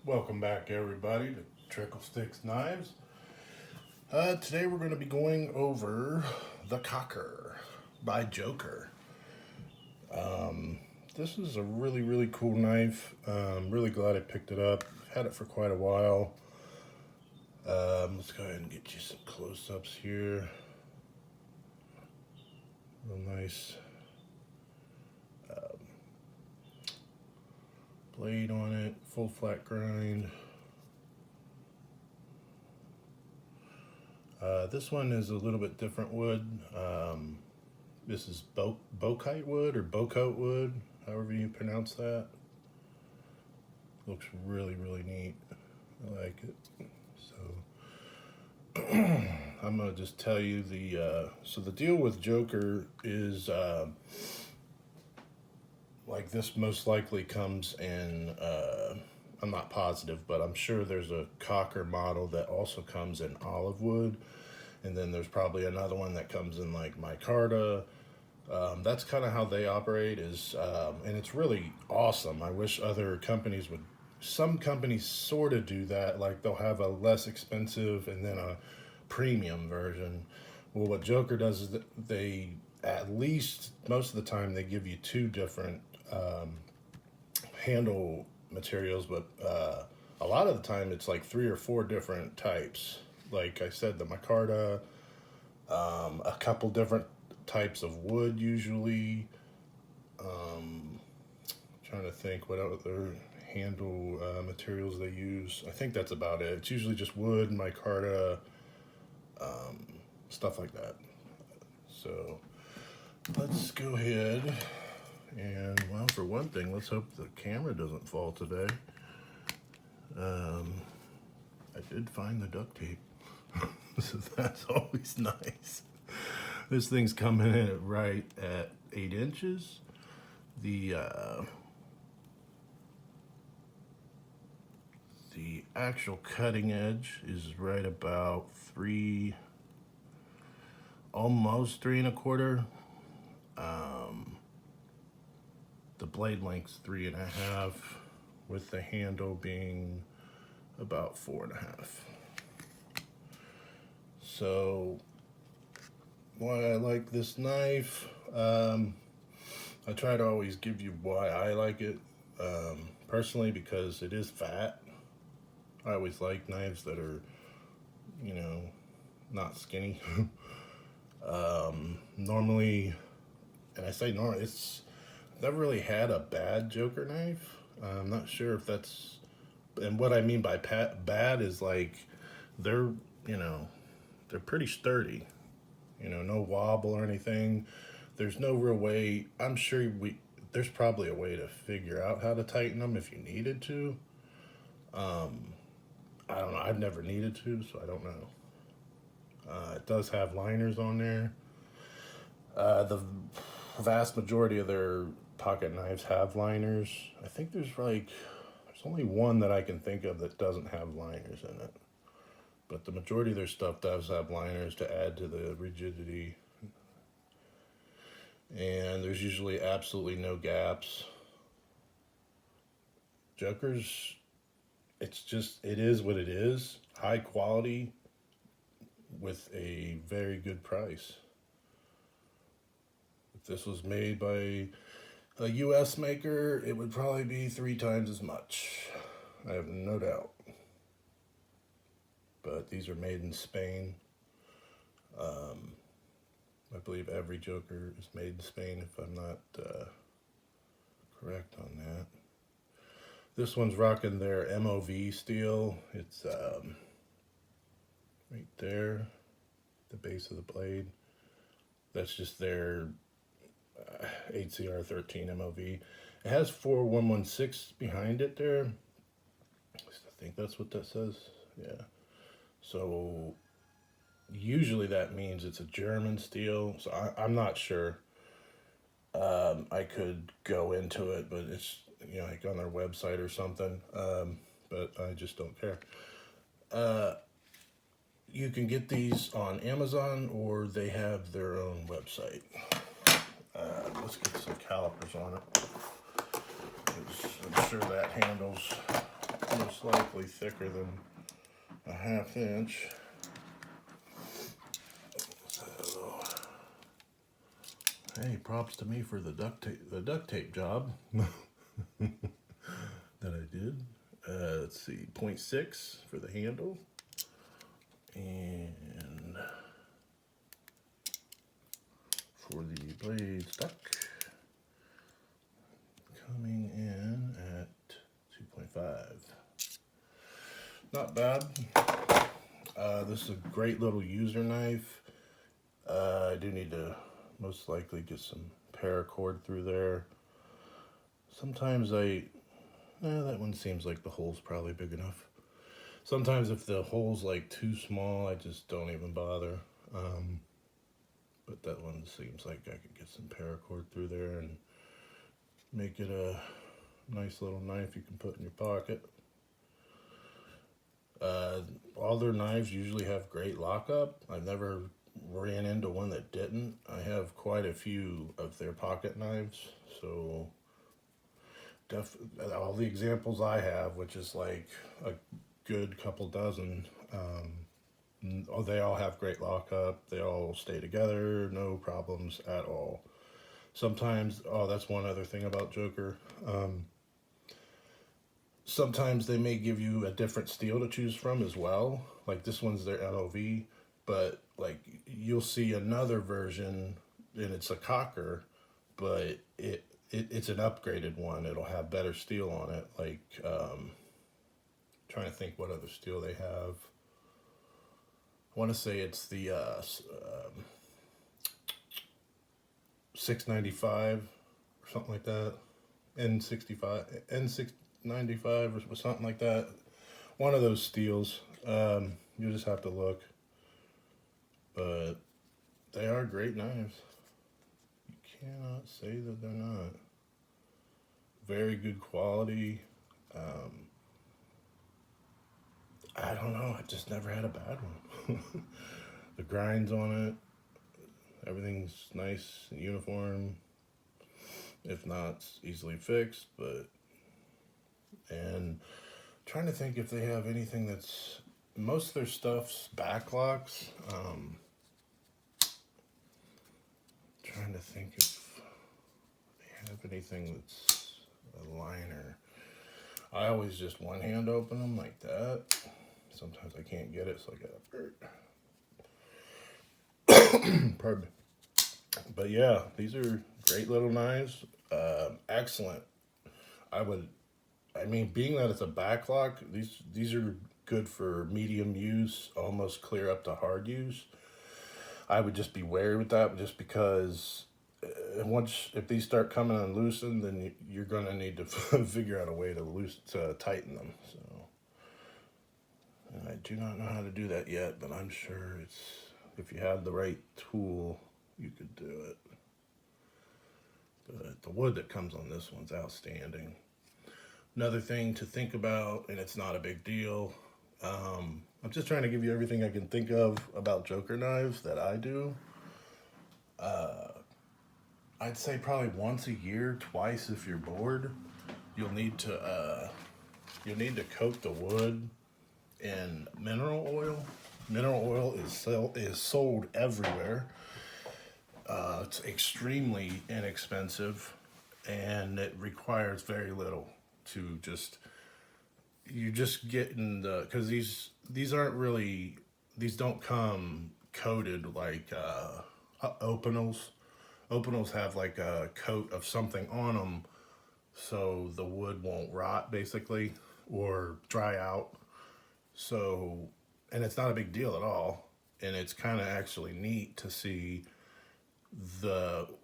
Welcome back, everybody, to Trickle Sticks Knives. Today we're going to be going over the Cocker by Joker. This is a really cool knife. Really glad I picked it up. Had it for quite a while. Let's go ahead and get you some close-ups here. Real nice blade on it, full flat grind. This one is a little bit different wood. This is bokite wood or bocote wood, however you pronounce that. Looks really neat. I like it. So I'm gonna just tell you so the deal with Joker is like this most likely comes in. I'm not positive, but I'm sure there's a Cocker model that also comes in olive wood. And then there's probably another one that comes in like micarta. That's kind of how they operate and it's really awesome. I wish other companies would, some companies sort of do that. Like they'll have a less expensive and then a premium version. Well, what Joker does is they, at least most of the time, they give you two different handle materials, but a lot of the time it's like 3 or 4 different types. Like I said, the micarta, a couple different types of wood usually. Trying to think what other handle materials they use. I think that's about it. It's usually just wood, micarta, stuff like that. So let's go ahead and, well, for one thing, let's hope the camera doesn't fall today. I did find the duct tape. So that's always nice. This thing's coming in right at 8 inches. The actual cutting edge is right about almost 3 1/4. The blade length's 3 1/2, with the handle being about 4 1/2. So why I like this knife, I try to always give you why I like it. Personally, because it is fat. I always like knives that are, not skinny. Normally, and I say normally, I've never really had a bad Joker knife. I'm not sure if that's, and what I mean by bad is like they're pretty sturdy. No wobble or anything. There's no real way. I'm sure there's probably a way to figure out how to tighten them if you needed to. I don't know. I've never needed to, so I don't know. It does have liners on there. The vast majority of their pocket knives have liners. I think there's only one that I can think of that doesn't have liners in it. But the majority of their stuff does have liners to add to the rigidity. And there's usually absolutely no gaps. Joker's, it is what it is. High quality with a very good price. If this was made by a US maker, it would probably be 3 times as much. I have no doubt. But these are made in Spain. I believe every Joker is made in Spain, if I'm not correct on that. This one's rocking their MOV steel. It's right there, the base of the blade. That's just their 8CR13 MOV. It has 4116 behind it there. I think that's what that says. Yeah. So usually that means it's a German steel. So I'm not sure. I could go into it, but it's like on their website or something. But I just don't care. You can get these on Amazon or they have their own website. Let's get some calipers on it. I'm sure that handles most most likely thicker than a 1/2 inch. So, hey, props to me for the duct tape job that I did. Let's see, 0.6 for the handle, and for the blade stuck, coming in at 2.5. Not bad. This is a great little user knife. I do need to most likely get some paracord through there. Sometimes that one seems like the hole's probably big enough. Sometimes if the hole's like too small, I just don't even bother. But that one seems like I could get some paracord through there and make it a nice little knife you can put in your pocket. All their knives usually have great lockup. I've never ran into one that didn't. I have quite a few of their pocket knives, so all the examples I have, which is like a good couple dozen, they all have great lockup. They all stay together, no problems at all. Sometimes, that's one other thing about Joker. Sometimes they may give you a different steel to choose from as well. Like this one's their LOV, but like you'll see another version and it's a Cocker, but it's an upgraded one. It'll have better steel on it. Like, trying to think what other steel they have. I want to say it's the 695 or something like that. N695 or something like that. One of those steels. You'll just have to look. But they are great knives. You cannot say that they're not. Very good quality. I don't know. I just never had a bad one. The grinds on it, everything's nice and uniform. If not, it's easily fixed. And trying to think if they have anything that's, most of their stuff's backlocks. Trying to think if they have anything that's a liner. I always just one hand open them like that. Sometimes I can't get it, so I gotta pardon me. But yeah, these are great little knives. Excellent. Being that it's a backlock, these are good for medium use, almost clear up to hard use. I would just be wary with that, just because if these start coming unloosened, then you're gonna need to figure out a way to tighten them. So, and I do not know how to do that yet, but I'm sure if you have the right tool, you could do it. But the wood that comes on this one's outstanding. Another thing to think about, and it's not a big deal, I'm just trying to give you everything I can think of about Joker knives that I do. I'd say probably once a year, twice if you're bored, you'll need to coat the wood in mineral oil. Mineral oil is sold everywhere. It's extremely inexpensive, and it requires very little to you're just getting because these aren't really, these don't come coated like Opinels. Opinels have like a coat of something on them so the wood won't rot basically or dry out. So, and it's not a big deal at all, and it's kind of actually neat to see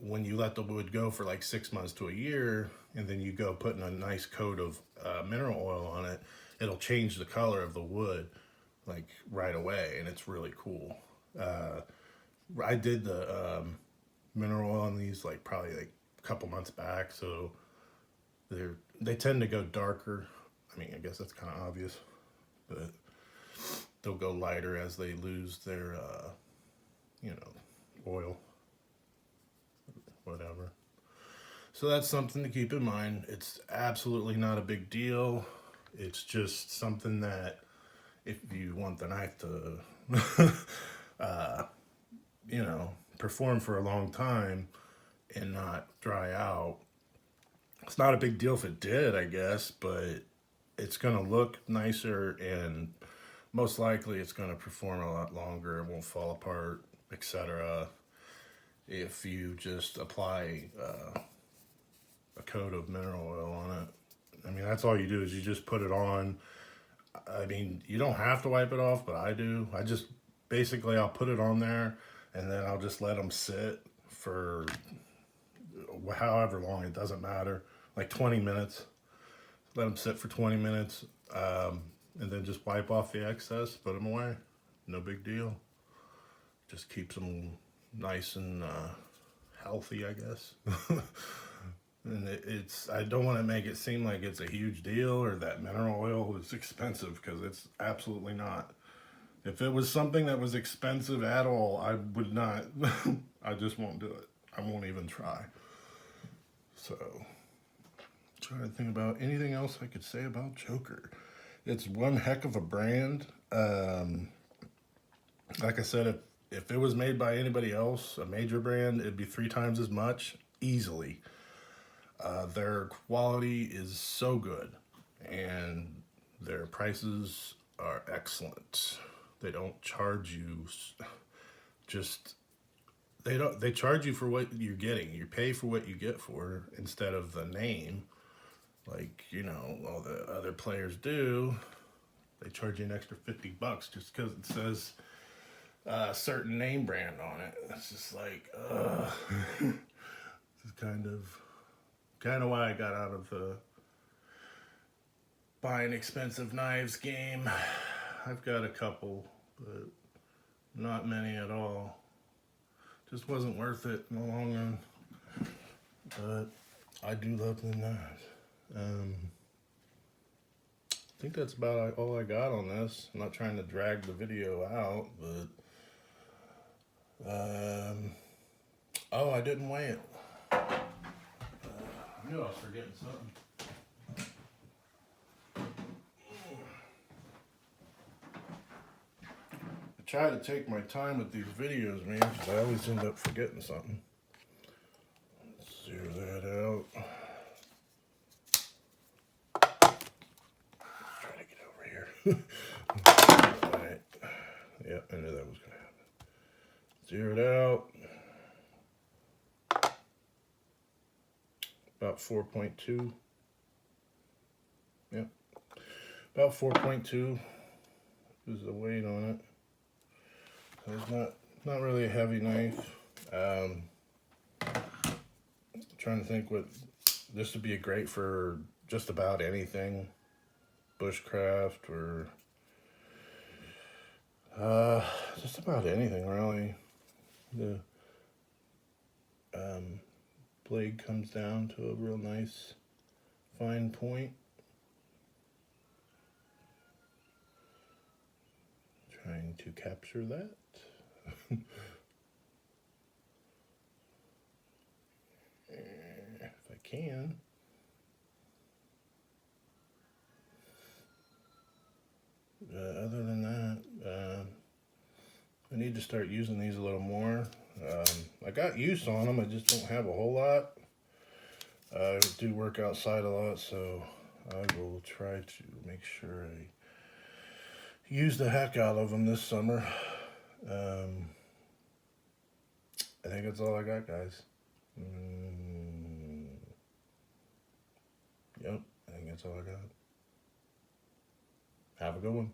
when you let the wood go for like 6 months to a year, and then you go putting a nice coat of mineral oil on it, it'll change the color of the wood like right away, and it's really cool. I did the mineral oil on these probably a couple months back, so they tend to go darker. I mean, I guess that's kind of obvious, but they'll go lighter as they lose their oil, whatever. So that's something to keep in mind. It's absolutely not a big deal. It's just something that if you want the knife to, you know, perform for a long time and not dry out, it's not a big deal if it did, I guess, but it's going to look nicer and most likely it's going to perform a lot longer. It won't fall apart, etc. If you just apply a coat of mineral oil on it. I mean, that's all you do is you just put it on. I mean, you don't have to wipe it off, but I do. I just basically I'll put it on there and then I'll just let them sit for however long, it doesn't matter, like 20 minutes. Let them sit for 20 minutes and then just wipe off the excess, put them away. No big deal. Just keeps them nice and healthy, I guess. And it's, I don't want to make it seem like it's a huge deal or that mineral oil is expensive, because it's absolutely not. If it was something that was expensive at all, I would not, I just won't do it. I won't even try. So, trying to think about anything else I could say about Joker. It's one heck of a brand. Like I said, if it was made by anybody else, a major brand, it'd be 3 times as much, easily. Their quality is so good, and their prices are excellent. They don't charge you just, they charge you for what you're getting. You pay for what you get for instead of the name, like, you know, all the other players do. They charge you an extra $50 just because it says a certain name brand on it. It's just like, this is kind of why I got out of the buying expensive knives game. I've got a couple, but not many at all. Just wasn't worth it in the long run. But I do love the knives. I think that's about all I got on this. I'm not trying to drag the video out, but oh, I didn't weigh it. I knew I was forgetting something. I try to take my time with these videos, man, because I always end up forgetting something. Let's zero that out. Let's try to get over here. Alright. Yep, I knew that was going to happen. Zero it out. About 4.2. Yep. About 4.2 is the weight on it. So it's not really a heavy knife. Trying to think what this would be great for just about anything. Bushcraft or just about anything really. The blade comes down to a real nice fine point. Trying to capture that. If I can. Other than that, I need to start using these a little more. I got use on them, I just don't have a whole lot. I do work outside a lot, so I will try to make sure I use the heck out of them this summer. I think that's all I got, guys. Yep, I think that's all I got. Have a good one.